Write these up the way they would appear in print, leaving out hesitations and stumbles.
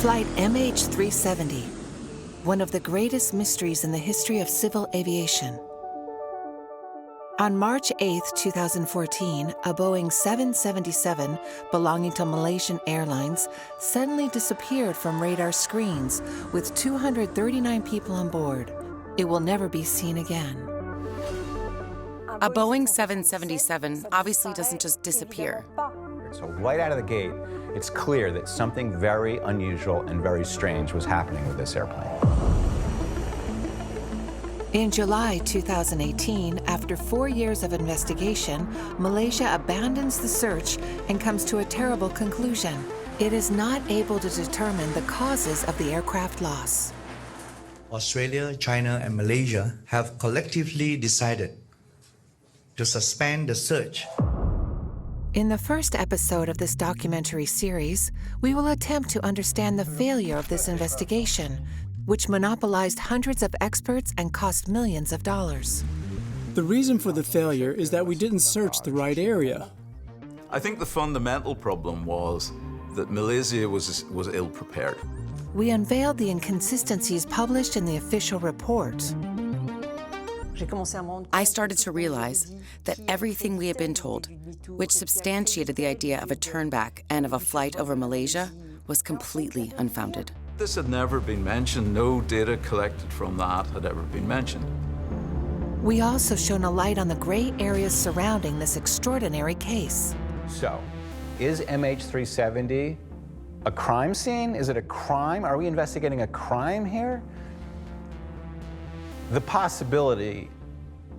Flight MH370, one of the greatest mysteries in the history of civil aviation. On March 8, 2014, a Boeing 777 belonging to Malaysian Airlines suddenly disappeared from radar screens with 239 people on board. It will never be seen again. A Boeing 777 obviously doesn't just disappear. So right out of the gate, it's clear that something very unusual and very strange was happening with this airplane. In July 2018, after 4 years of investigation, Malaysia abandons the search and comes to a terrible conclusion. It is not able to determine the causes of the aircraft loss. Australia, China, and Malaysia have collectively decided to suspend the search. In the first episode of this documentary series, we will attempt to understand the failure of this investigation, which monopolized hundreds of experts and cost millions of dollars. The reason for the failure is that we didn't search the right area. I think the fundamental problem was that Malaysia was ill-prepared. We unveiled the inconsistencies published in the official report. I started to realize that everything we had been told, which substantiated the idea of a turnback and of a flight over Malaysia, was completely unfounded. This had never been mentioned. No data collected from that had ever been mentioned. We also shone a light on the gray areas surrounding this extraordinary case. So, is MH370 a crime scene? Is it a crime? Are we investigating a crime here? The possibility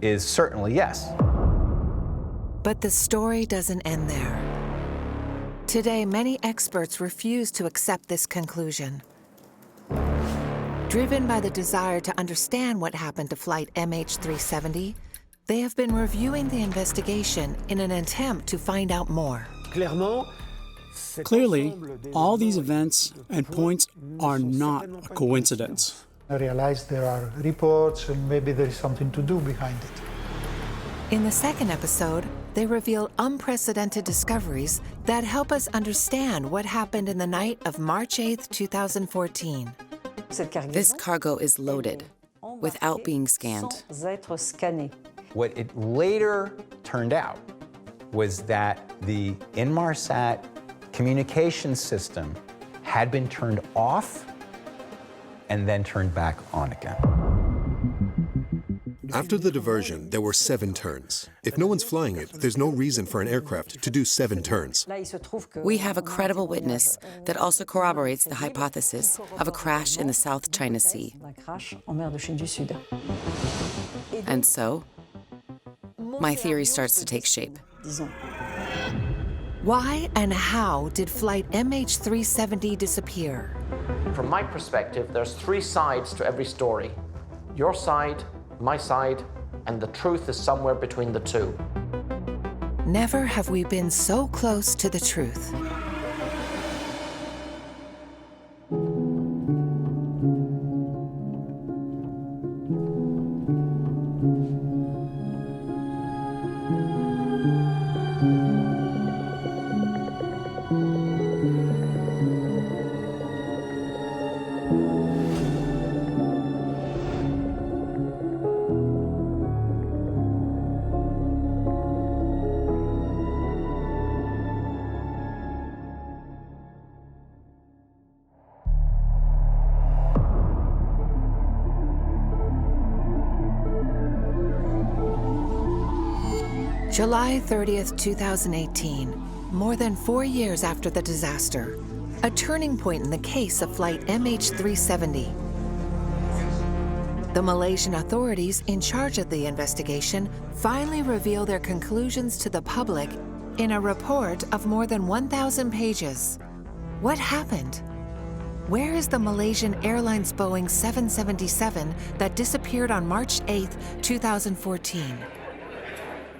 is certainly yes. But the story doesn't end there. Today, many experts refuse to accept this conclusion. Driven by the desire to understand what happened to Flight MH370, they have been reviewing the investigation in an attempt to find out more. Clearly, all these events and points are not a coincidence. I realize there are reports and maybe there is something to do behind it. In the second episode, they reveal unprecedented discoveries that help us understand what happened in the night of March 8, 2014. This cargo is loaded without being scanned. What it later turned out was that the Inmarsat communication system had been turned off and then turned back on again. After the diversion, there were 7 turns. If no one's flying it, there's no reason for an aircraft to do 7 turns. We have a credible witness that also corroborates the hypothesis of a crash in the South China Sea. And so, my theory starts to take shape. Why and how did Flight MH370 disappear? From my perspective, there's 3 sides to every story. Your side, my side, and the truth is somewhere between the 2. Never have we been so close to the truth. July 30th, 2018, more than 4 years after the disaster, a turning point in the case of Flight MH370. The Malaysian authorities in charge of the investigation finally reveal their conclusions to the public in a report of more than 1,000 pages. What happened? Where is the Malaysian Airlines Boeing 777 that disappeared on March 8th, 2014?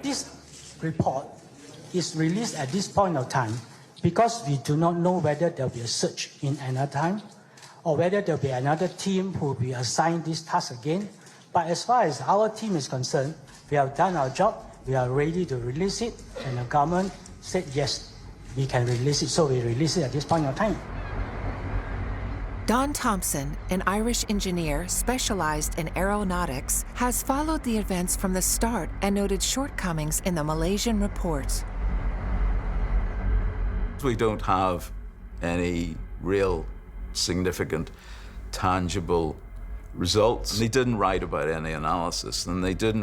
This report is released at this point of time because we do not know whether there will be a search in another time or whether there will be another team who will be assigned this task again. But as far as our team is concerned, we have done our job, we are ready to release it, and the government said yes, we can release it, so we release it at this point of time. Don Thompson, an Irish engineer specialized in aeronautics, has followed the events from the start and noted shortcomings in the Malaysian report. We don't have any real significant, tangible results. They didn't write about any analysis, and they didn't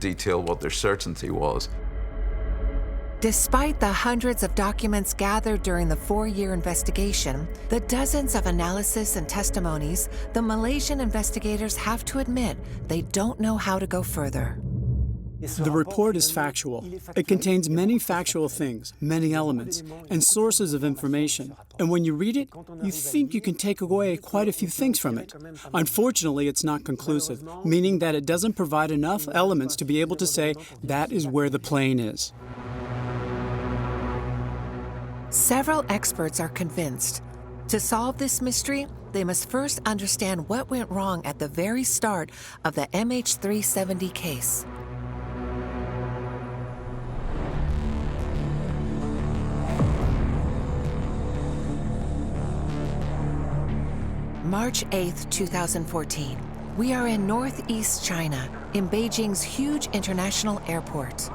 detail what their certainty was. Despite the hundreds of documents gathered during the 4-year investigation, the dozens of analysis and testimonies, the Malaysian investigators have to admit they don't know how to go further. The report is factual. It contains many factual things, many elements, and sources of information. And when you read it, you think you can take away quite a few things from it. Unfortunately, it's not conclusive, meaning that it doesn't provide enough elements to be able to say that is where the plane is. Several experts are convinced. To solve this mystery, they must first understand what went wrong at the very start of the MH370 case. March 8, 2014. We are in northeast China, in Beijing's huge international airport.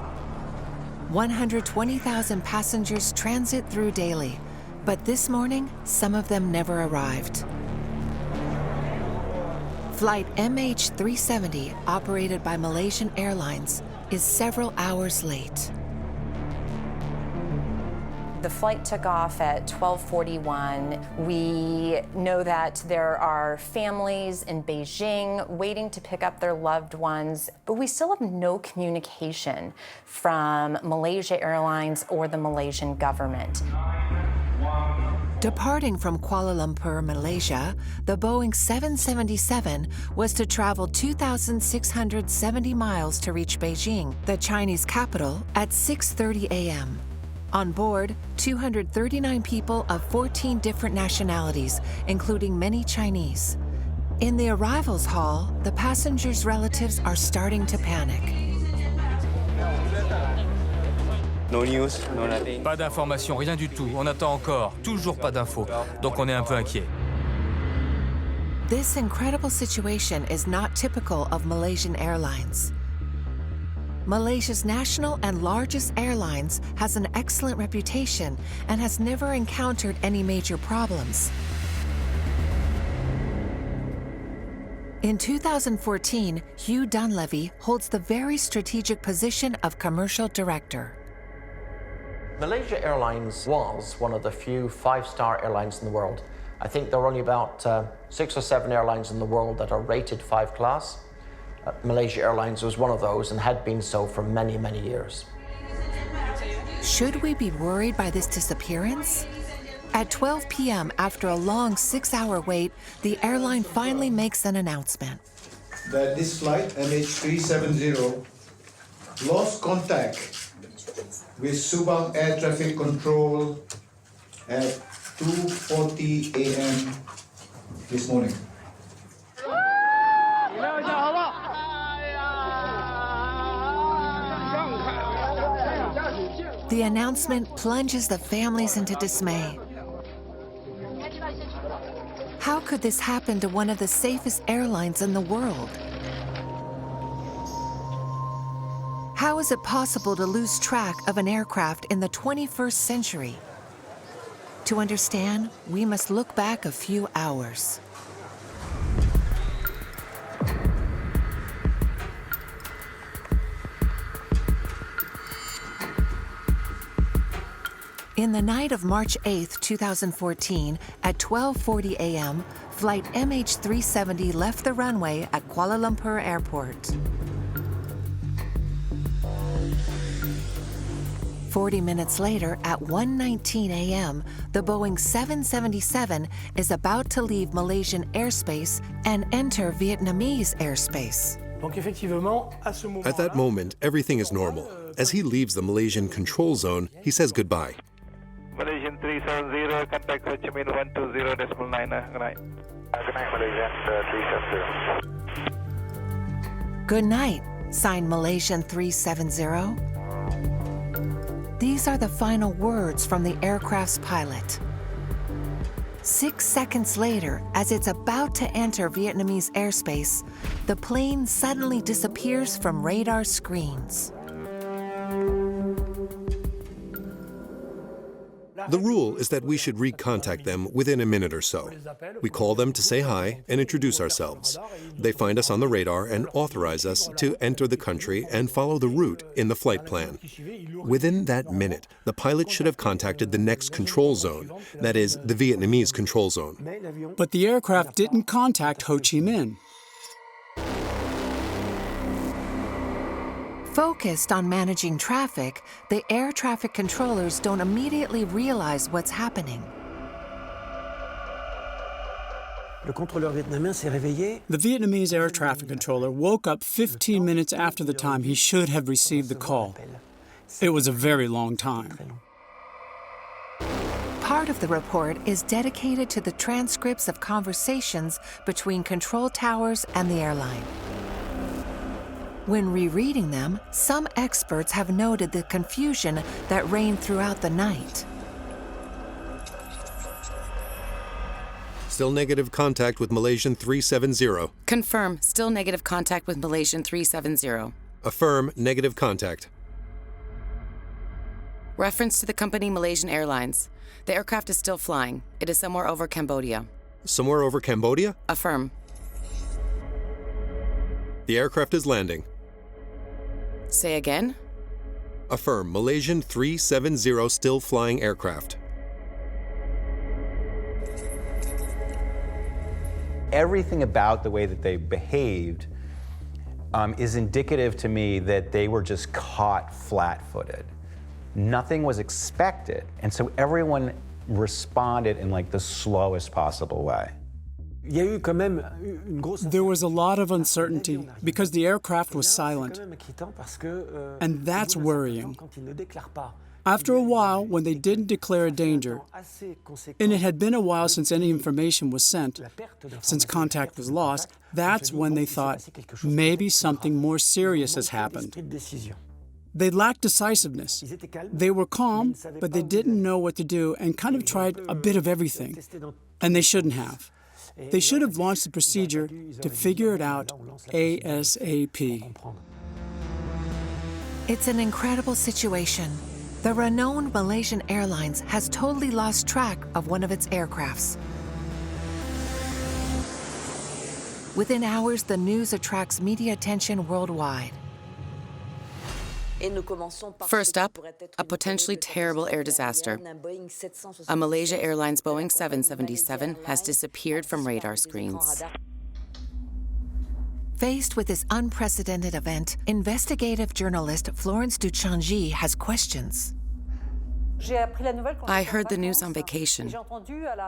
120,000 passengers transit through daily, but this morning, some of them never arrived. Flight MH370, operated by Malaysian Airlines, is several hours late. The flight took off at 12:41. We know that there are families in Beijing waiting to pick up their loved ones, but we still have no communication from Malaysia Airlines or the Malaysian government. Departing from Kuala Lumpur, Malaysia, the Boeing 777 was to travel 2,670 miles to reach Beijing, the Chinese capital, at 6:30 a.m. On board, 239 people of 14 different nationalities, including many Chinese. In the arrivals hall, the passengers' relatives are starting to panic. No news, no nothing. Pas d'informations, rien du tout. On attend encore, toujours pas d'infos. Donc on est un peu inquiet. This incredible situation is not typical of Malaysian Airlines. Malaysia's national and largest airlines has an excellent reputation and has never encountered any major problems. In 2014, Hugh Dunleavy holds the very strategic position of commercial director. Malaysia Airlines was one of the few 5-star airlines in the world. I think there are only about 6 or 7 airlines in the world that are rated 5 class. Malaysia Airlines was one of those and had been so for many, many years. Should we be worried by this disappearance? At 12 p.m., after a long 6-hour wait, the airline finally makes an announcement. That this flight, MH370, lost contact with Subang Air Traffic Control at 2:40 a.m. this morning. The announcement plunges the families into dismay. How could this happen to one of the safest airlines in the world? How is it possible to lose track of an aircraft in the 21st century? To understand, we must look back a few hours. In the night of March 8, 2014, at 12:40 a.m., flight MH370 left the runway at Kuala Lumpur Airport. 40 minutes later, at 1:19 a.m., the Boeing 777 is about to leave Malaysian airspace and enter Vietnamese airspace. At that moment, everything is normal. As he leaves the Malaysian control zone, he says goodbye. Malaysian 370, contact Ho Chi Minh 120.9. Good night. Good night, Malaysian 370. Good night, signed Malaysian 370. These are the final words from the aircraft's pilot. 6 seconds later, as it's about to enter Vietnamese airspace, the plane suddenly disappears from radar screens. The rule is that we should recontact them within a minute or so. We call them to say hi and introduce ourselves. They find us on the radar and authorize us to enter the country and follow the route in the flight plan. Within that minute, the pilot should have contacted the next control zone, that is, the Vietnamese control zone. But the aircraft didn't contact Ho Chi Minh. Focused on managing traffic, the air traffic controllers don't immediately realize what's happening. The Vietnamese air traffic controller woke up 15 minutes after the time he should have received the call. It was a very long time. Part of the report is dedicated to the transcripts of conversations between control towers and the airline. When rereading them, some experts have noted the confusion that reigned throughout the night. Still negative contact with Malaysian 370. Confirm, still negative contact with Malaysian 370. Affirm, negative contact. Reference to the company Malaysian Airlines. The aircraft is still flying. It is somewhere over Cambodia. Somewhere over Cambodia? Affirm. The aircraft is landing. Say again? Affirm, Malaysian 370 still flying aircraft. Everything about the way that they behaved is indicative to me that they were just caught flat-footed. Nothing was expected, and so everyone responded in like the slowest possible way. There was a lot of uncertainty because the aircraft was silent, and that's worrying. After a while, when they didn't declare a danger, and it had been a while since any information was sent, since contact was lost, that's when they thought maybe something more serious has happened. They lacked decisiveness. They were calm, but they didn't know what to do and kind of tried a bit of everything, and they shouldn't have. They should have launched the procedure to figure it out ASAP. It's an incredible situation. The renowned Malaysian Airlines has totally lost track of one of its aircrafts. Within hours, the news attracts media attention worldwide. First up, a potentially terrible air disaster. A Malaysia Airlines Boeing 777 has disappeared from radar screens. Faced with this unprecedented event, investigative journalist Florence Duchangi has questions. I heard the news on vacation.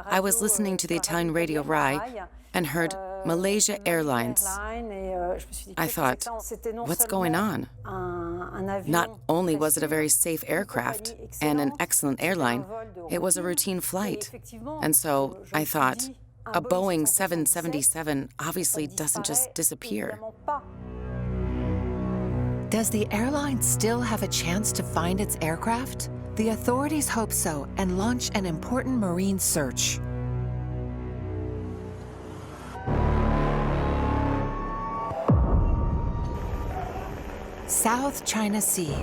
I was listening to the Italian radio RAI and heard Malaysia Airlines. I thought, what's going on? Not only was it a very safe aircraft and an excellent airline, it was a routine flight. And so I thought, a Boeing 777 obviously doesn't just disappear. Does the airline still have a chance to find its aircraft? The authorities hope so and launch an important marine search. South China Sea.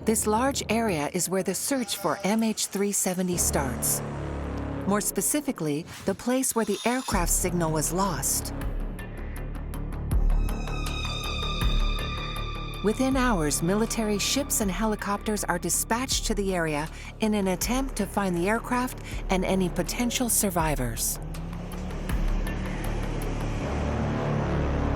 This large area is where the search for MH370 starts. More specifically, the place where the aircraft signal was lost. Within hours, military ships and helicopters are dispatched to the area in an attempt to find the aircraft and any potential survivors.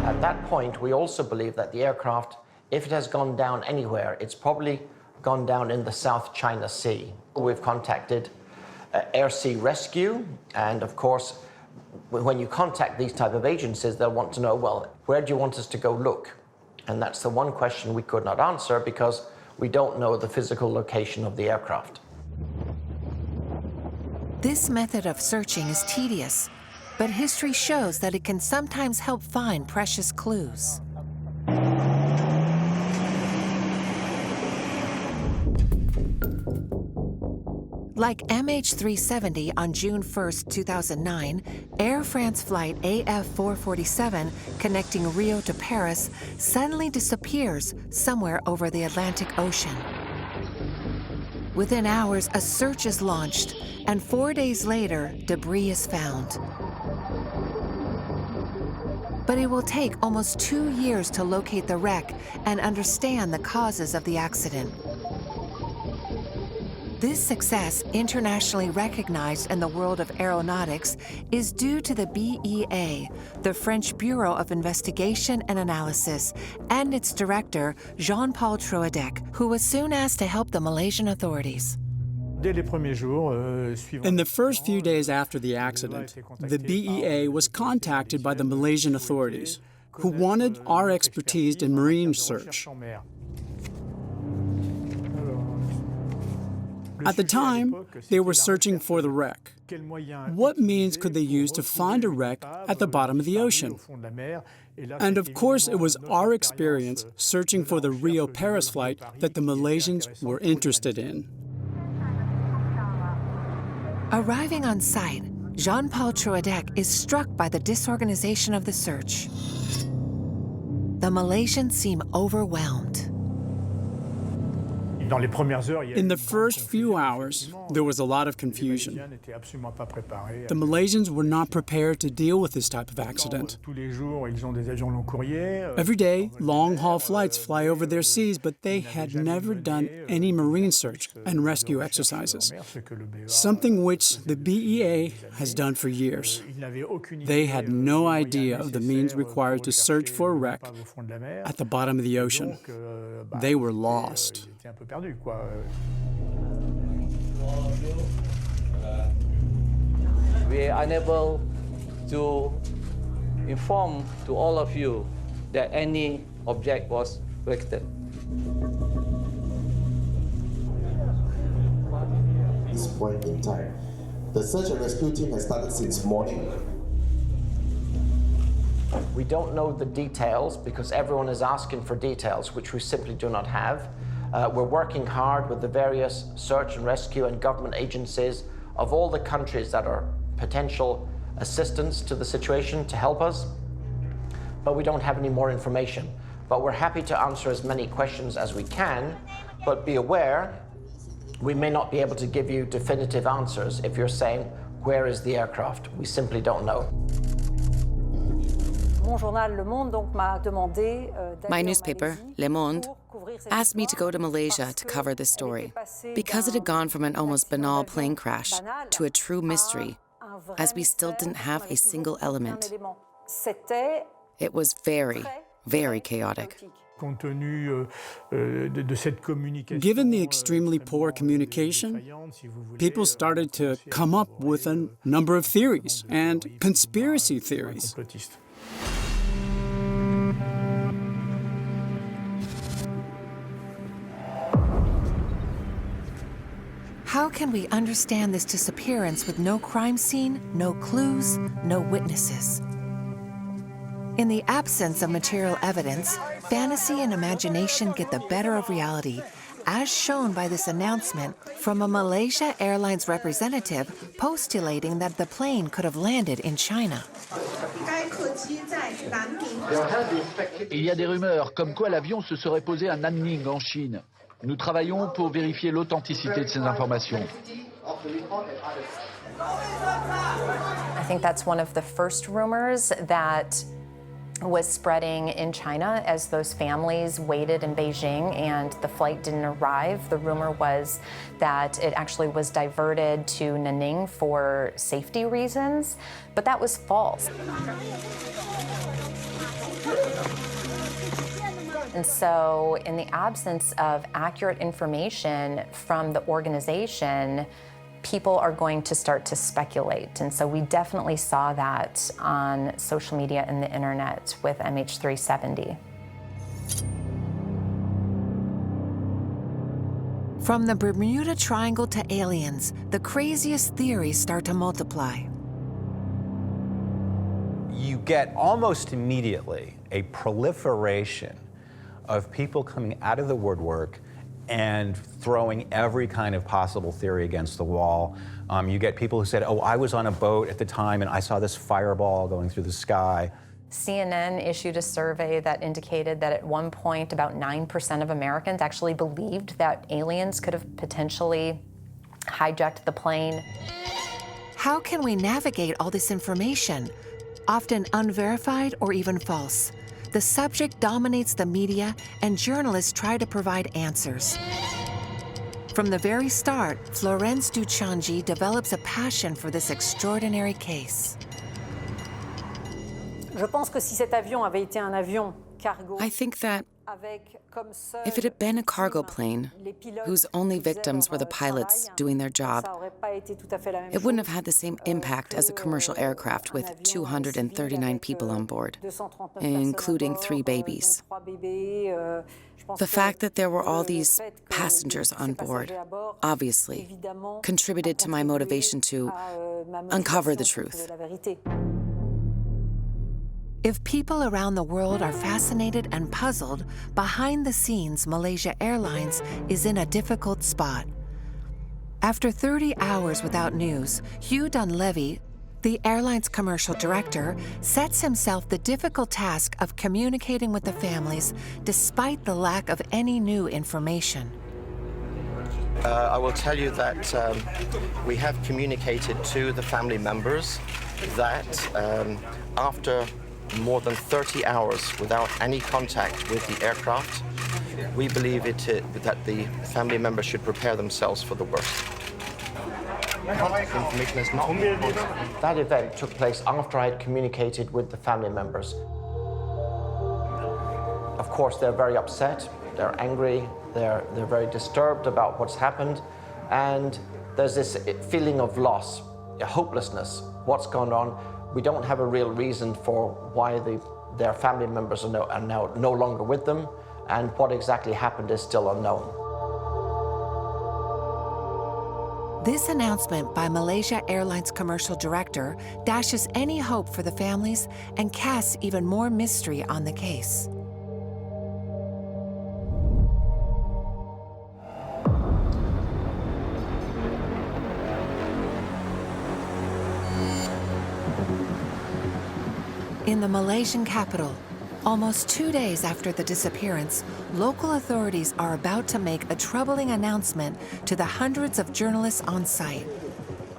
At that point, we also believe that the aircraft, if it has gone down anywhere, it's probably gone down in the South China Sea. We've contacted Air Sea Rescue, and of course, when you contact these type of agencies, they'll want to know, well, where do you want us to go look? And that's the one question we could not answer because we don't know the physical location of the aircraft. This method of searching is tedious, but history shows that it can sometimes help find precious clues. Like MH370 on June 1, 2009, Air France flight AF447 connecting Rio to Paris suddenly disappears somewhere over the Atlantic Ocean. Within hours, a search is launched, and 4 days later, debris is found. But it will take almost 2 years to locate the wreck and understand the causes of the accident. This success, internationally recognized in the world of aeronautics, is due to the BEA, the French Bureau of Investigation and Analysis, and its director, Jean-Paul Troadec, who was soon asked to help the Malaysian authorities. In the first few days after the accident, the BEA was contacted by the Malaysian authorities, who wanted our expertise in marine search. At the time, they were searching for the wreck. What means could they use to find a wreck at the bottom of the ocean? And of course, it was our experience searching for the Rio-Paris flight that the Malaysians were interested in. Arriving on site, Jean-Paul Troadec is struck by the disorganization of the search. The Malaysians seem overwhelmed. In the first few hours, there was a lot of confusion. The Malaysians were not prepared to deal with this type of accident. Every day, long-haul flights fly over their seas, but they had never done any marine search and rescue exercises, something which the BEA has done for years. They had no idea of the means required to search for a wreck at the bottom of the ocean. They were lost. We are unable to inform to all of you that any object was wrecked. This point in time, the search and rescue team has started since morning. We don't know the details because everyone is asking for details, which we simply do not have. We're working hard with the various search and rescue and government agencies of all the countries that are potential assistance to the situation to help us, but we don't have any more information. But we're happy to answer as many questions as we can, but be aware, we may not be able to give you definitive answers if you're saying, where is the aircraft? We simply don't know. My newspaper, Le Monde, asked me to go to Malaysia to cover this story because it had gone from an almost banal plane crash to a true mystery, as we still didn't have a single element. It was very, very chaotic. Given the extremely poor communication, people started to come up with a number of theories and conspiracy theories. How can we understand this disappearance with no crime scene, no clues, no witnesses? In the absence of material evidence, fantasy and imagination get the better of reality, as shown by this announcement from a Malaysia Airlines representative postulating that the plane could have landed in China. Il y a des rumeurs comme quoi l'avion se serait posé à Nanning en Chine. Nous travaillons pour vérifier l'authenticité de ces informations. I think that's one of the first rumors that was spreading in China as those families waited in Beijing and the flight didn't arrive. The rumor was that it actually was diverted to Nanning for safety reasons, but that was false. And so in the absence of accurate information from the organization, people are going to start to speculate. And so we definitely saw that on social media and the internet with MH370. From the Bermuda Triangle to aliens, the craziest theories start to multiply. You get almost immediately a proliferation of people coming out of the woodwork and throwing every kind of possible theory against the wall. You get people who said, oh, I was on a boat at the time and I saw this fireball going through the sky. CNN issued a survey that indicated that at one point about 9% of Americans actually believed that aliens could have potentially hijacked the plane. How can we navigate all this information, often unverified or even false? The subject dominates the media, and journalists try to provide answers. From the very start, Florence Duchangi develops a passion for this extraordinary case. I think that if it had been a cargo plane whose only victims were the pilots doing their job, it wouldn't have had the same impact as a commercial aircraft with 239 people on board, including 3 babies. The fact that there were all these passengers on board, obviously, contributed to my motivation to uncover the truth. If people around the world are fascinated and puzzled, behind the scenes, Malaysia Airlines is in a difficult spot. After 30 hours without news, Hugh Dunleavy, the airline's commercial director, sets himself the difficult task of communicating with the families despite the lack of any new information. I will tell you that we have communicated to the family members that after more than 30 hours without any contact with the aircraft, we believe that the family members should prepare themselves for the worst. Information is not important. That event took place after I had communicated with the family members. Of course, they're very upset, they're angry, they're very disturbed about what's happened, and there's this feeling of loss, hopelessness, what's gone on. We don't have a real reason for why their family members are now no longer with them, and what exactly happened is still unknown. This announcement by Malaysia Airlines commercial director dashes any hope for the families and casts even more mystery on the case. In the Malaysian capital, almost 2 days after the disappearance, local authorities are about to make a troubling announcement to the hundreds of journalists on site.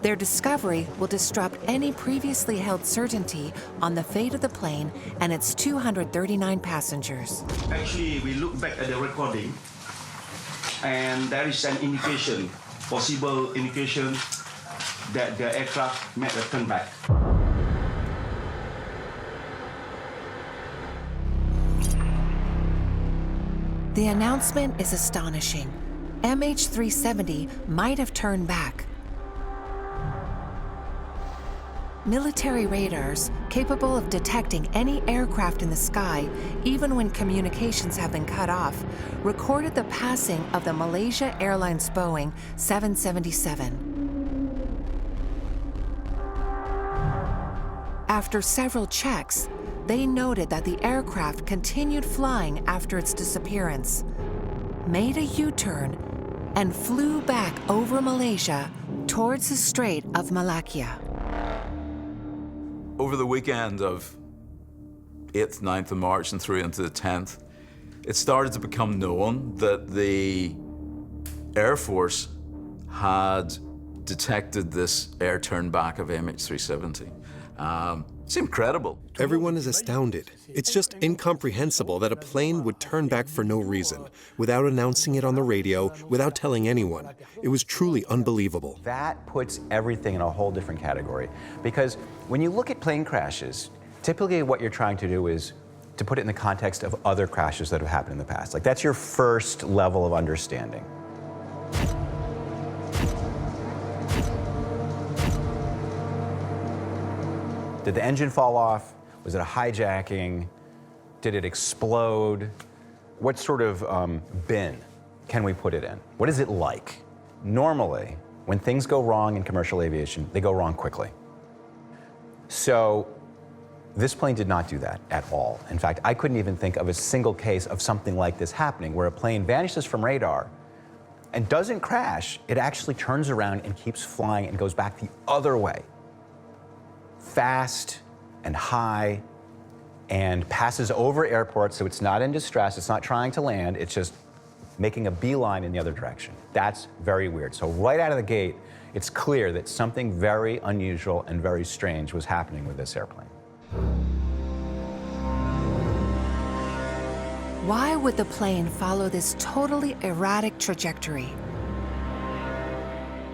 Their discovery will disrupt any previously held certainty on the fate of the plane and its 239 passengers. Actually, we look back at the recording, and there is an indication, possible indication, that the aircraft made a turn back. The announcement is astonishing. MH370 might have turned back. Military radars, capable of detecting any aircraft in the sky, even when communications have been cut off, recorded the passing of the Malaysia Airlines Boeing 777. After several checks, they noted that the aircraft continued flying after its disappearance, made a U-turn, and flew back over Malaysia towards the Strait of Malacca. Over the weekend of 8th, 9th of March and through into the 10th, it started to become known that the Air Force had detected this air turn back of MH370. It's incredible. Everyone is astounded. It's just incomprehensible that a plane would turn back for no reason, without announcing it on the radio, without telling anyone. It was truly unbelievable. That puts everything in a whole different category. Because when you look at plane crashes, typically what you're trying to do is to put it in the context of other crashes that have happened in the past. Like, that's your first level of understanding. Did the engine fall off? Was it a hijacking? Did it explode? What sort of bin can we put it in? What is it like? Normally, when things go wrong in commercial aviation, they go wrong quickly. So this plane did not do that at all. In fact, I couldn't even think of a single case of something like this happening, where a plane vanishes from radar and doesn't crash. It actually turns around and keeps flying and goes back the other way. Fast and high, and passes over airports, so it's not in distress, it's not trying to land, it's just making a beeline in the other direction. That's very weird. So right out of the gate, it's clear that something very unusual and very strange was happening with this airplane. Why would the plane follow this totally erratic trajectory?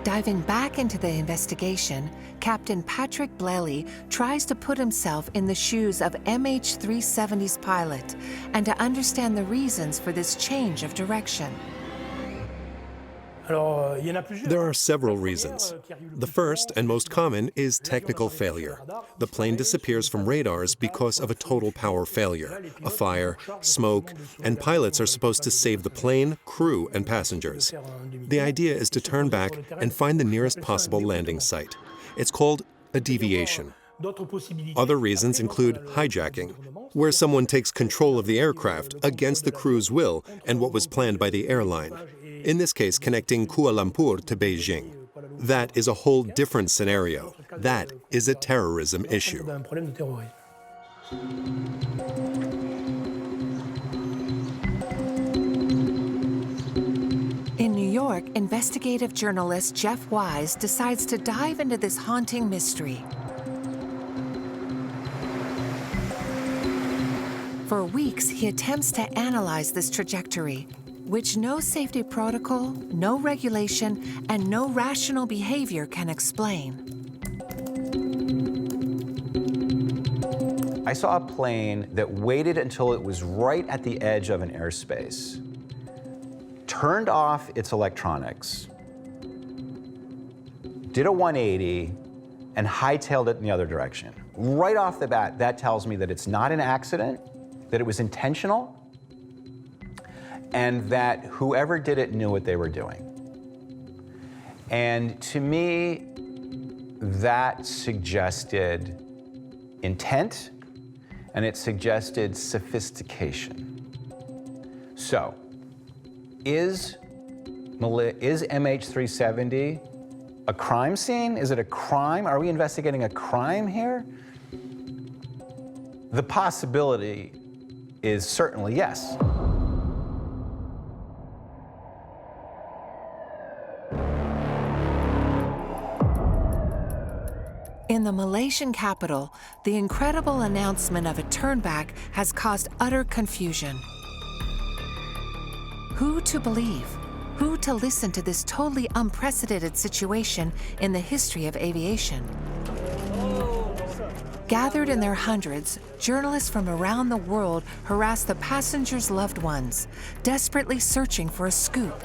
Diving back into the investigation, Captain Patrick Bleley tries to put himself in the shoes of MH370's pilot and to understand the reasons for this change of direction. There are several reasons. The first and most common is technical failure. The plane disappears from radars because of a total power failure, a fire, smoke, and pilots are supposed to save the plane, crew, and passengers. The idea is to turn back and find the nearest possible landing site. It's called a deviation. Other reasons include hijacking, where someone takes control of the aircraft against the crew's will and what was planned by the airline. In this case, connecting Kuala Lumpur to Beijing. That is a whole different scenario. That is a terrorism issue. In New York, investigative journalist Jeff Wise decides to dive into this haunting mystery. For weeks, he attempts to analyze this trajectory, which no safety protocol, no regulation, and no rational behavior can explain. I saw a plane that waited until it was right at the edge of an airspace, turned off its electronics, did a 180, and hightailed it in the other direction. Right off the bat, that tells me that it's not an accident, that it was intentional, and that whoever did it knew what they were doing. And to me, that suggested intent, and it suggested sophistication. So, is MH370 a crime scene? Is it a crime? Are we investigating a crime here? The possibility is certainly yes. In the Malaysian capital, the incredible announcement of a turnback has caused utter confusion. Who to believe? Who to listen to this totally unprecedented situation in the history of aviation? Gathered in their hundreds, journalists from around the world harass the passengers' loved ones, desperately searching for a scoop.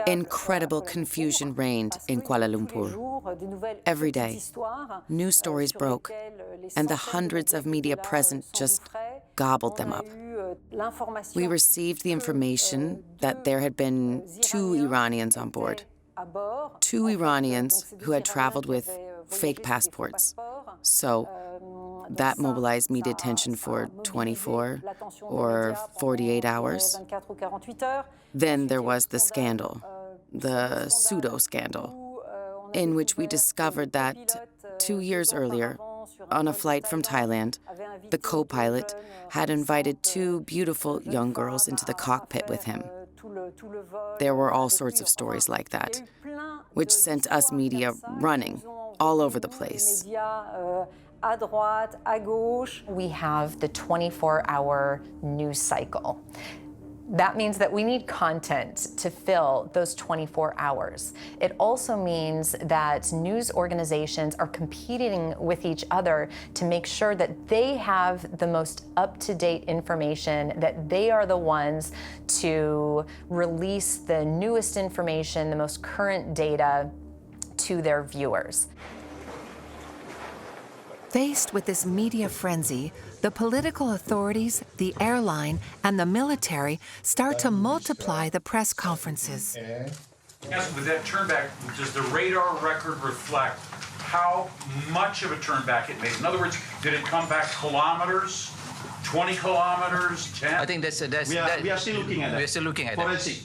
Incredible confusion reigned in Kuala Lumpur. Every day, new stories broke, and the hundreds of media present just gobbled them up. We received the information that there had been 2 Iranians on board. 2 Iranians who had traveled with fake passports. So that mobilized media attention for 24 or 48 hours. Then there was the scandal, the pseudo-scandal, in which we discovered that 2 years earlier, on a flight from Thailand, the co-pilot had invited 2 beautiful young girls into the cockpit with him. There were all sorts of stories like that, which sent us media running all over the place. We have the 24-hour news cycle. That means that we need content to fill those 24 hours. It also means that news organizations are competing with each other to make sure that they have the most up-to-date information, that they are the ones to release the newest information, the most current data to their viewers. Faced with this media frenzy, the political authorities, the airline, and the military start to multiply the press conferences. Yes, with that turnback, does the radar record reflect how much of a turnback it made? In other words, did it come back kilometers, 20 kilometers, 10? I think we are still looking at that. We're still looking at Forensic.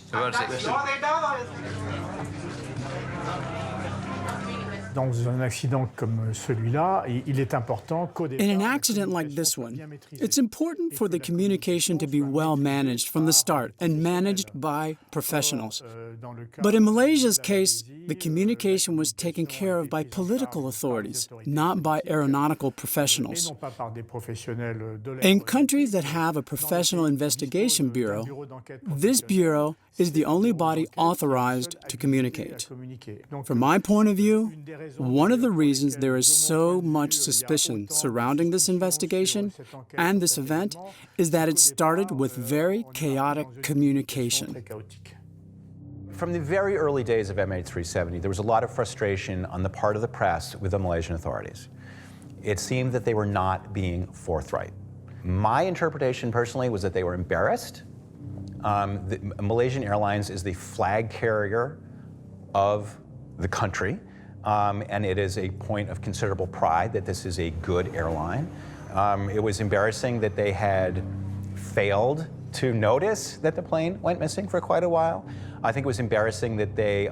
Dans un accident comme celui-là, il est important qu'au départ... In an accident like this one, it's important for the communication to be well managed from the start and managed by professionals. But in Malaysia's case, the communication was taken care of by political authorities, not by aeronautical professionals. In countries that have a professional investigation bureau, this bureau is the only body authorized to communicate. From my point of view, one of the reasons there is so much suspicion surrounding this investigation and this event is that it started with very chaotic communication. From the very early days of MH370, there was a lot of frustration on the part of the press with the Malaysian authorities. It seemed that they were not being forthright. My interpretation personally was that they were embarrassed. Malaysian Airlines is the flag carrier of the country, and it is a point of considerable pride that this is a good airline. It was embarrassing that they had failed to notice that the plane went missing for quite a while. I think it was embarrassing that they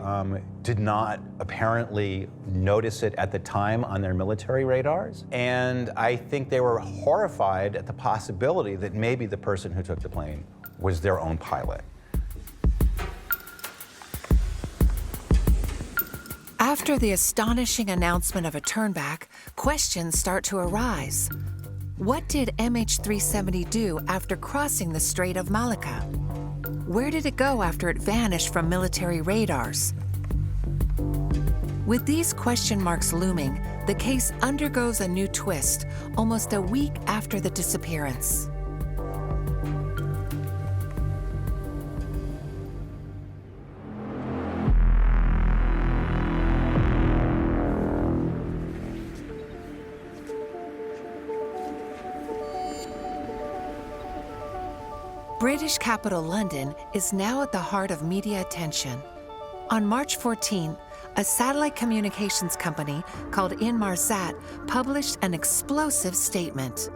did not apparently notice it at the time on their military radars. And I think they were horrified at the possibility that maybe the person who took the plane was their own pilot. After the astonishing announcement of a turnback, questions start to arise. What did MH370 do after crossing the Strait of Malacca? Where did it go after it vanished from military radars? With these question marks looming, the case undergoes a new twist almost a week after the disappearance. British capital London is now at the heart of media attention. On March 14, a satellite communications company called Inmarsat published an explosive statement.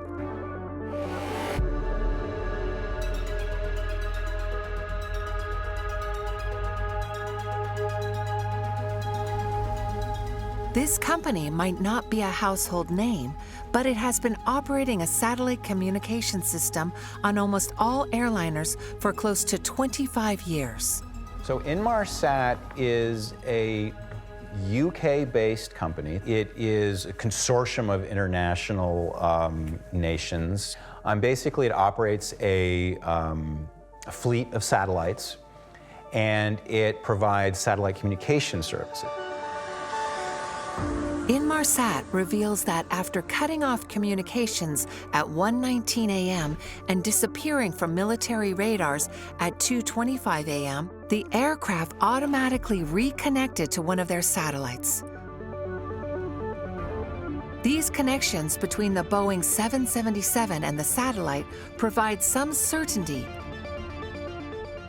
This company might not be a household name, but it has been operating a satellite communication system on almost all airliners for close to 25 years. So Inmarsat is a UK-based company. It is a consortium of international nations. Basically, it operates a fleet of satellites, and it provides satellite communication services. Inmarsat reveals that after cutting off communications at 1:19 a.m. and disappearing from military radars at 2:25 a.m., the aircraft automatically reconnected to one of their satellites. These connections between the Boeing 777 and the satellite provide some certainty.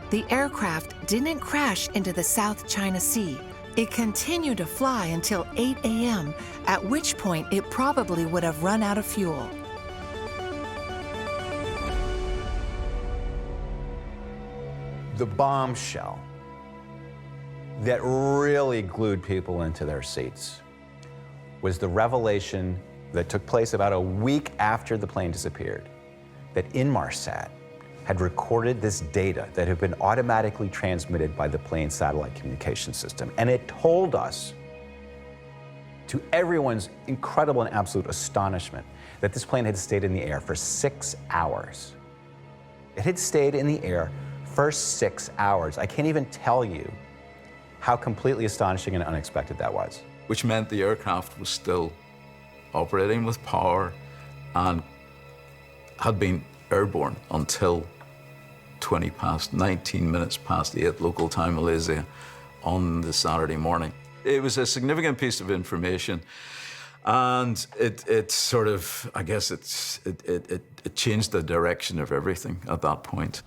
The aircraft didn't crash into the South China Sea. It continued to fly until 8 a.m., at which point it probably would have run out of fuel. The bombshell that really glued people into their seats was the revelation that took place about a week after the plane disappeared, that Inmarsat had recorded this data that had been automatically transmitted by the plane's satellite communication system. And it told us, to everyone's incredible and absolute astonishment, that this plane had stayed in the air for 6 hours. It had stayed in the air for 6 hours. I can't even tell you how completely astonishing and unexpected that was. Which meant the aircraft was still operating with power and had been airborne until 19 minutes past 8 local time Malaysia on the Saturday morning. It was a significant piece of information, and it sort of, I guess it changed the direction of everything at that point.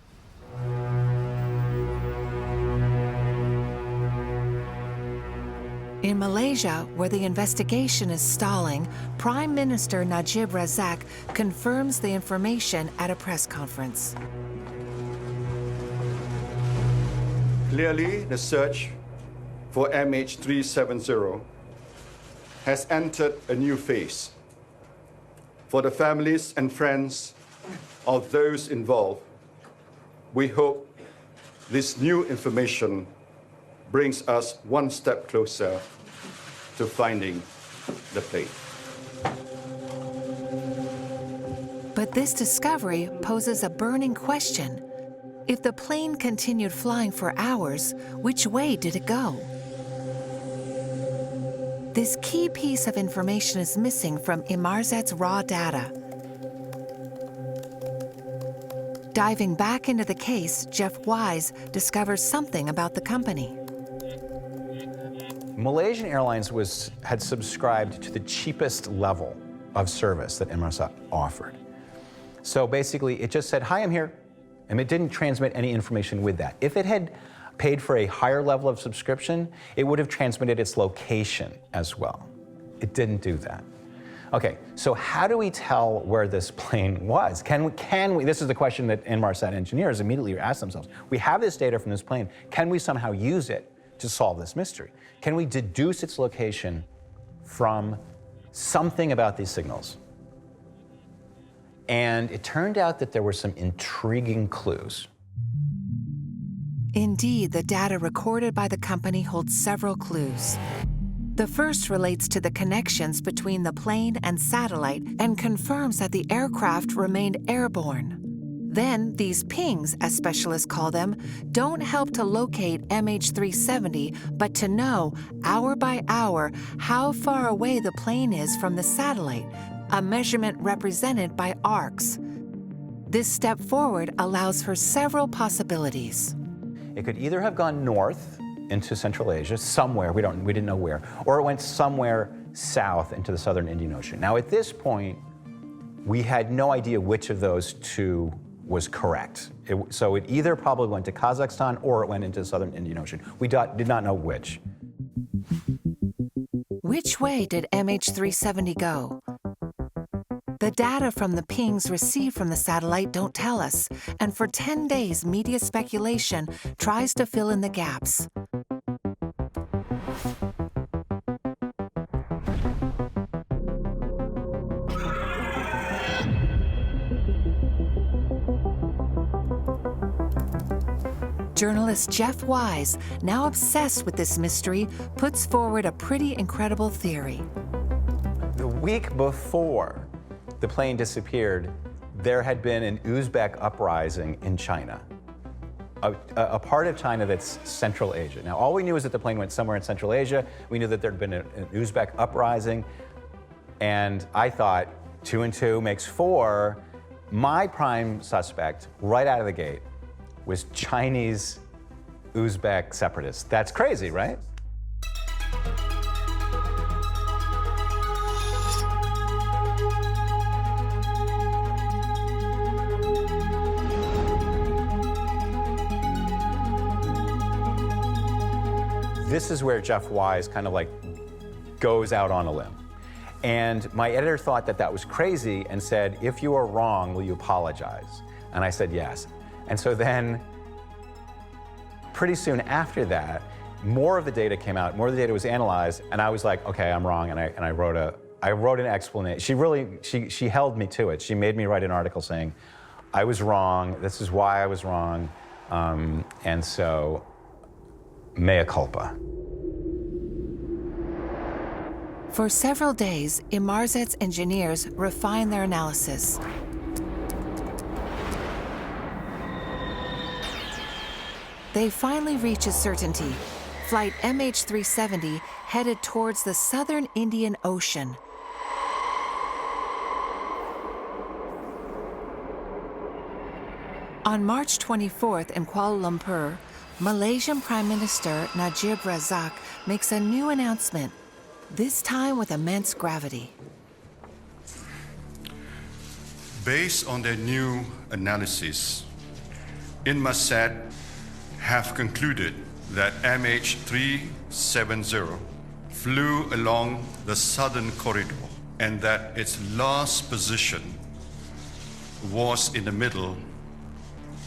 In Malaysia, where the investigation is stalling, Prime Minister Najib Razak confirms the information at a press conference. Clearly, the search for MH370 has entered a new phase. For the families and friends of those involved, we hope this new information brings us one step closer to finding the plane. But this discovery poses a burning question. If the plane continued flying for hours, which way did it go? This key piece of information is missing from Inmarsat's raw data. Diving back into the case, Jeff Wise discovers something about the company. Malaysian Airlines had subscribed to the cheapest level of service that Inmarsat offered. So basically, it just said, "Hi, I'm here," and it didn't transmit any information with that. If it had paid for a higher level of subscription, it would have transmitted its location as well. It didn't do that. Okay, so how do we tell where this plane was? Can we, this is the question that Inmarsat engineers immediately ask themselves. We have this data from this plane. Can we somehow use it to solve this mystery? Can we deduce its location from something about these signals? And it turned out that there were some intriguing clues. Indeed, the data recorded by the company holds several clues. The first relates to the connections between the plane and satellite and confirms that the aircraft remained airborne. Then, these pings, as specialists call them, don't help to locate MH370, but to know, hour by hour, how far away the plane is from the satellite, a measurement represented by arcs. This step forward allows for several possibilities. It could either have gone north into Central Asia, somewhere, we didn't know where, or it went somewhere south into the southern Indian Ocean. Now, at this point, we had no idea which of those two was correct. So it either probably went to Kazakhstan or it went into the southern Indian Ocean. We did not know which. Which way did MH370 go? The data from the pings received from the satellite don't tell us, and for 10 days, media speculation tries to fill in the gaps. Journalist Jeff Wise, now obsessed with this mystery, puts forward a pretty incredible theory. The week before the plane disappeared, there had been an Uzbek uprising in China, a part of China that's Central Asia. Now, all we knew is that the plane went somewhere in Central Asia. We knew that there'd been an Uzbek uprising, and I thought 2 and 2 makes 4. My prime suspect, right out of the gate, was Chinese Uzbek separatists. That's crazy, right? This is where Jeff Wise kind of like goes out on a limb. And my editor thought that that was crazy and said, "If you are wrong, will you apologize?" And I said yes. And so then, pretty soon after that, more of the data came out, more of the data was analyzed, and I was like, okay, I'm wrong, and I wrote an explanation. She held me to it. She made me write an article saying, I was wrong, this is why I was wrong, and so, mea culpa. For several days, Inmarsat's engineers refine their analysis. They finally reach a certainty. Flight MH370 headed towards the southern Indian Ocean. On March 24th in Kuala Lumpur, Malaysian Prime Minister Najib Razak makes a new announcement, this time with immense gravity. Based on their new analysis, Inmarsat have concluded that MH370 flew along the southern corridor and that its last position was in the middle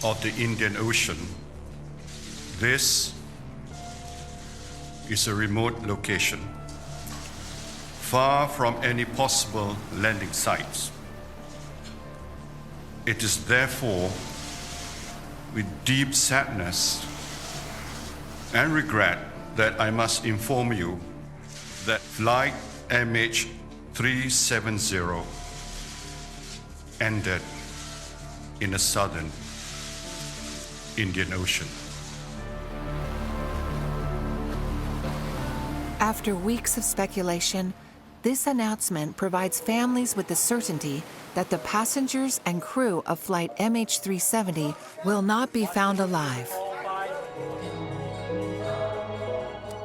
of the Indian Ocean. This is a remote location, far from any possible landing sites. It is therefore with deep sadness and regret that I must inform you that flight MH370 ended in the southern Indian Ocean. After weeks of speculation, this announcement provides families with the certainty that the passengers and crew of flight MH370 will not be found alive.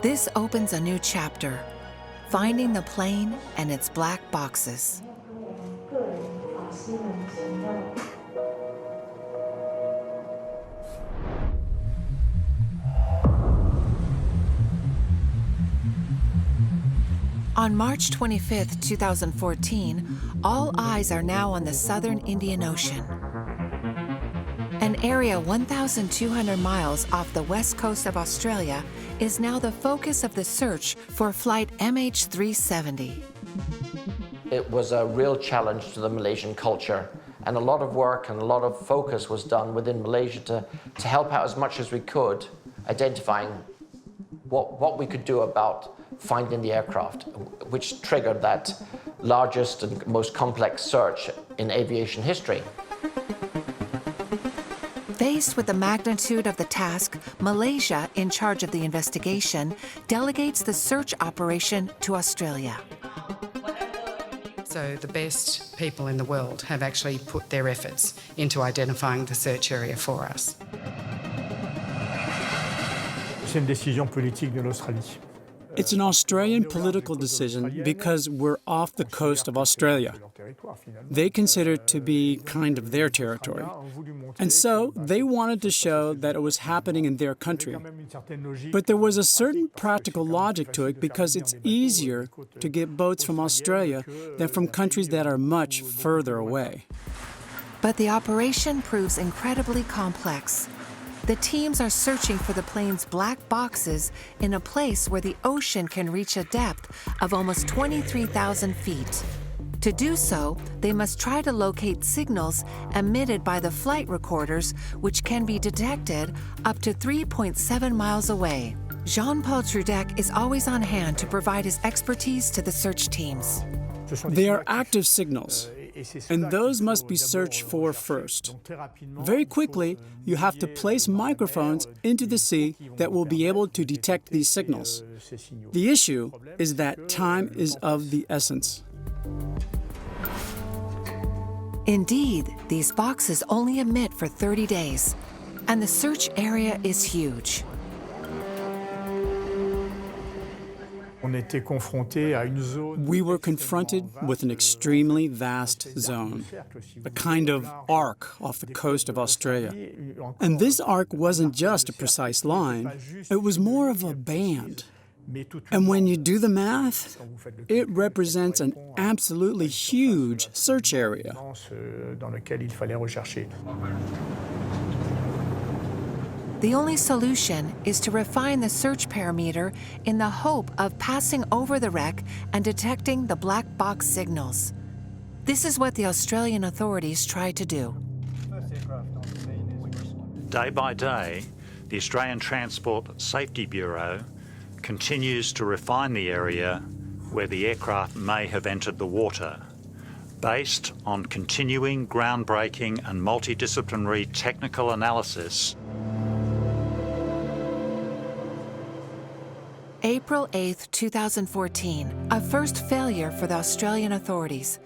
This opens a new chapter, finding the plane and its black boxes. On March 25, 2014, all eyes are now on the southern Indian Ocean. An area 1,200 miles off the west coast of Australia is now the focus of the search for flight MH370. It was a real challenge to the Malaysian culture, and a lot of work and a lot of focus was done within Malaysia to help out as much as we could, identifying what we could do about finding the aircraft, which triggered that largest and most complex search in aviation history. Faced with the magnitude of the task, Malaysia, in charge of the investigation, delegates the search operation to Australia. So the best people in the world have actually put their efforts into identifying the search area for us. C'est une décision politique de l'Australie. It's an Australian political decision because we're off the coast of Australia. They consider it to be kind of their territory. And so they wanted to show that it was happening in their country. But there was a certain practical logic to it because it's easier to get boats from Australia than from countries that are much further away. But the operation proves incredibly complex. The teams are searching for the plane's black boxes in a place where the ocean can reach a depth of almost 23,000 feet. To do so, they must try to locate signals emitted by the flight recorders, which can be detected up to 3.7 miles away. Jean-Paul Trudec is always on hand to provide his expertise to the search teams. They are active signals, and those must be searched for first. Very quickly, you have to place microphones into the sea that will be able to detect these signals. The issue is that time is of the essence. Indeed, these boxes only emit for 30 days, and the search area is huge. We were confronted with an extremely vast zone, a kind of arc off the coast of Australia. And this arc wasn't just a precise line, it was more of a band. And when you do the math, it represents an absolutely huge search area. The only solution is to refine the search parameter in the hope of passing over the wreck and detecting the black box signals. This is what the Australian authorities try to do. Day by day, the Australian Transport Safety Bureau continues to refine the area where the aircraft may have entered the water, based on continuing groundbreaking and multidisciplinary technical analysis. April 8, 2014, a first failure for the Australian authorities.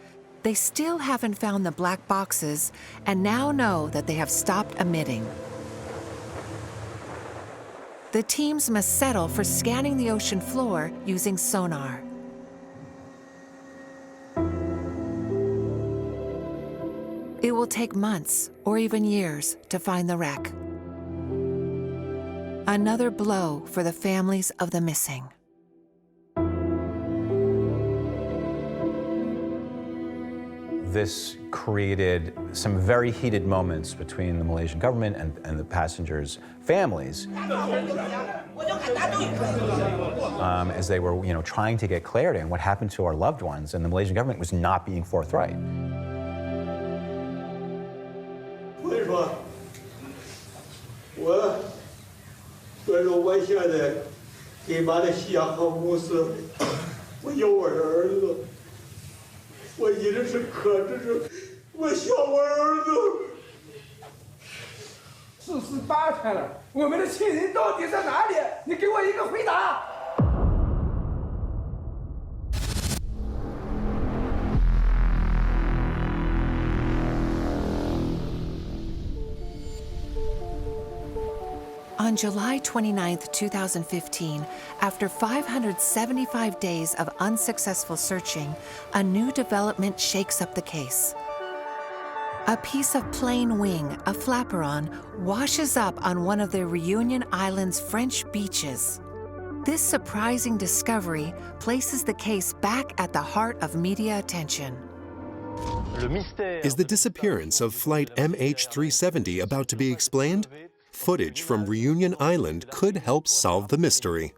They still haven't found the black boxes and now know that they have stopped emitting. The teams must settle for scanning the ocean floor using sonar. It will take months or even years to find the wreck. Another blow for the families of the missing. this created some very heated moments between the Malaysian government and the passengers' families as they were, trying to get clarity on what happened to our loved ones, and the Malaysian government was not being forthright. On July 29, 2015, after 575 days of unsuccessful searching, a new development shakes up the case. A piece of plane wing, a flaperon, washes up on one of the Reunion Island's French beaches. This surprising discovery places the case back at the heart of media attention. Is the disappearance of flight MH370 about to be explained? Footage from Reunion Island could help solve the mystery.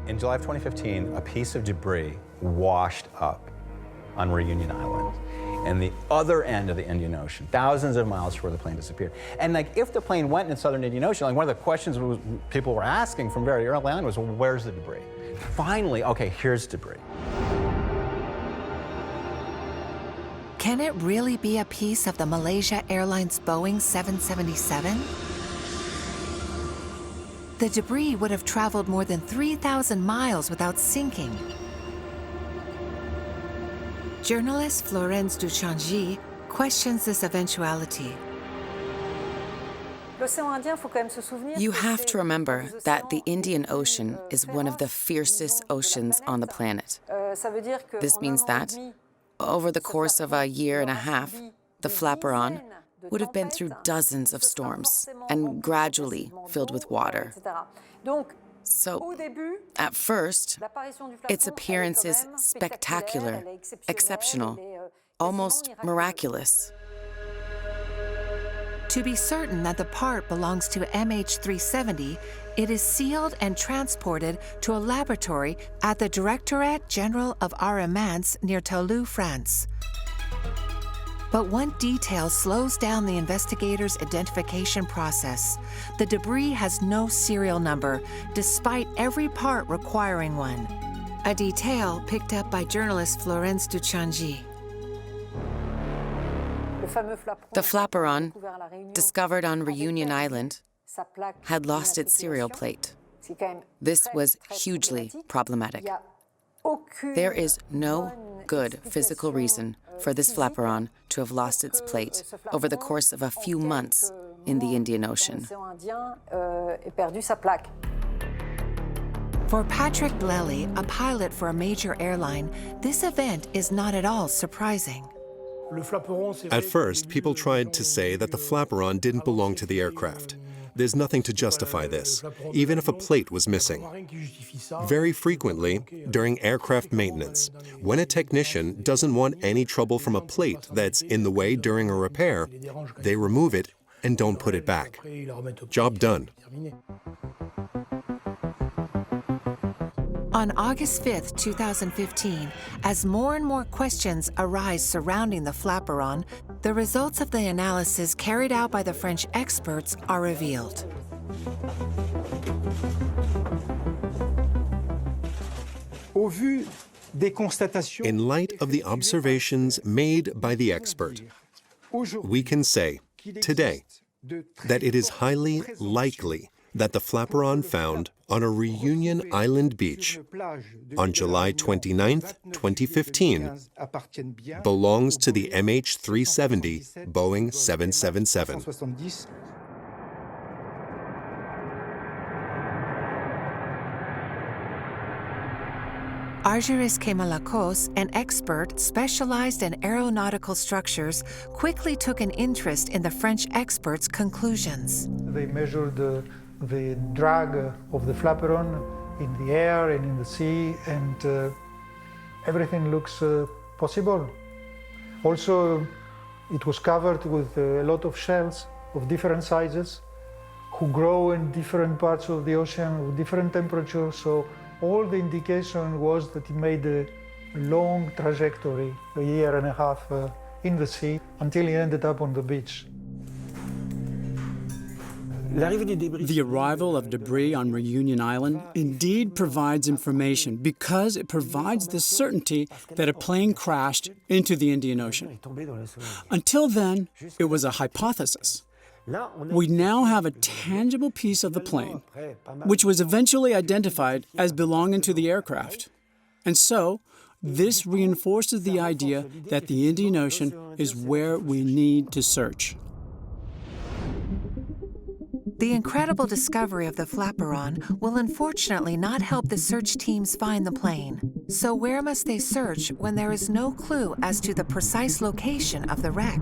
In July of 2015, a piece of debris washed up on Reunion Island, and the other end of the Indian Ocean, thousands of miles from where the plane disappeared. And if the plane went in the southern Indian Ocean, one of the questions people were asking from very early on was, well, where's the debris? Finally, okay, here's debris. Can it really be a piece of the Malaysia Airlines Boeing 777? The debris would have traveled more than 3,000 miles without sinking. Journalist Florence Duchangi questions this eventuality. You have to remember that the Indian Ocean is one of the fiercest oceans on the planet. This means that, over the course of a year and a half, the flaperon would have been through dozens of storms and gradually filled with water. So, at first, its appearance is spectacular, exceptional, almost miraculous. To be certain that the part belongs to MH370, it is sealed and transported to a laboratory at the Directorate General of Armaments near Toulouse, France. But one detail slows down the investigators' identification process. The debris has no serial number, despite every part requiring one. A detail picked up by journalist Florence Duchangi. The flaperon, discovered on Reunion Island, had lost its serial plate. This was hugely problematic. There is no good physical reason for this flaperon to have lost its plate over the course of a few months in the Indian Ocean. For Patrick Blelly, a pilot for a major airline, this event is not at all surprising. At first, people tried to say that the flaperon didn't belong to the aircraft. There's nothing to justify this, even if a plate was missing. Very frequently, during aircraft maintenance, when a technician doesn't want any trouble from a plate that's in the way during a repair, they remove it and don't put it back. Job done. On August 5, 2015, as more and more questions arise surrounding the flaperon, the results of the analysis carried out by the French experts are revealed. In light of the observations made by the expert, we can say today that it is highly likely that the flaperon found on a Reunion Island beach on July 29, 2015, belongs to the MH370 Boeing 777. Argyris Kemalakos, an expert specialized in aeronautical structures, quickly took an interest in the French experts' conclusions. They measured the drag of the flaperon in the air and in the sea, and everything looks possible. Also, it was covered with a lot of shells of different sizes who grow in different parts of the ocean with different temperatures. So all the indication was that it made a long trajectory, a year and a half in the sea, until he ended up on the beach. The arrival of debris on Reunion Island indeed provides information because it provides the certainty that a plane crashed into the Indian Ocean. Until then, it was a hypothesis. We now have a tangible piece of the plane, which was eventually identified as belonging to the aircraft. And so, this reinforces the idea that the Indian Ocean is where we need to search. The incredible discovery of the flaperon will unfortunately not help the search teams find the plane. So where must they search when there is no clue as to the precise location of the wreck?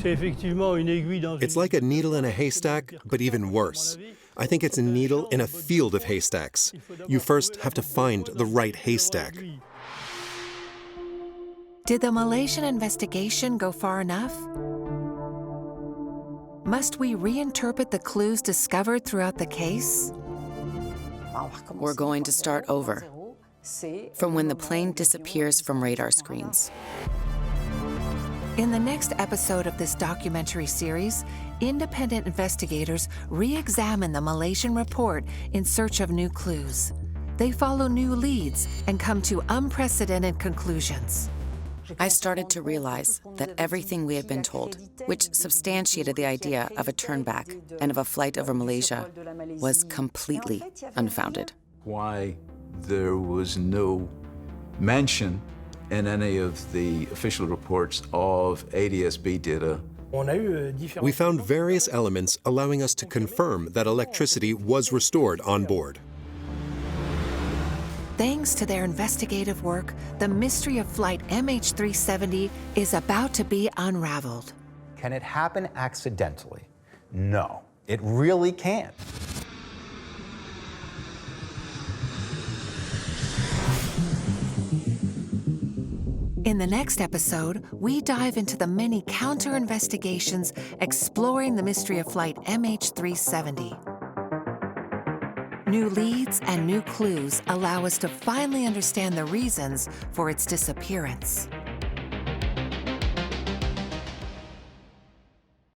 It's like a needle in a haystack, but even worse. I think it's a needle in a field of haystacks. You first have to find the right haystack. Did the Malaysian investigation go far enough? Must we reinterpret the clues discovered throughout the case? We're going to start over, from when the plane disappears from radar screens. In the next episode of this documentary series, independent investigators re-examine the Malaysian report in search of new clues. They follow new leads and come to unprecedented conclusions. I started to realize that everything we had been told, which substantiated the idea of a turnback and of a flight over Malaysia, was completely unfounded. Why there was no mention in any of the official reports of ADS-B data. We found various elements allowing us to confirm that electricity was restored on board. Thanks to their investigative work, the mystery of Flight MH370 is about to be unraveled. Can it happen accidentally? No, it really can't. In the next episode, we dive into the many counter-investigations exploring the mystery of Flight MH370. New leads and new clues allow us to finally understand the reasons for its disappearance.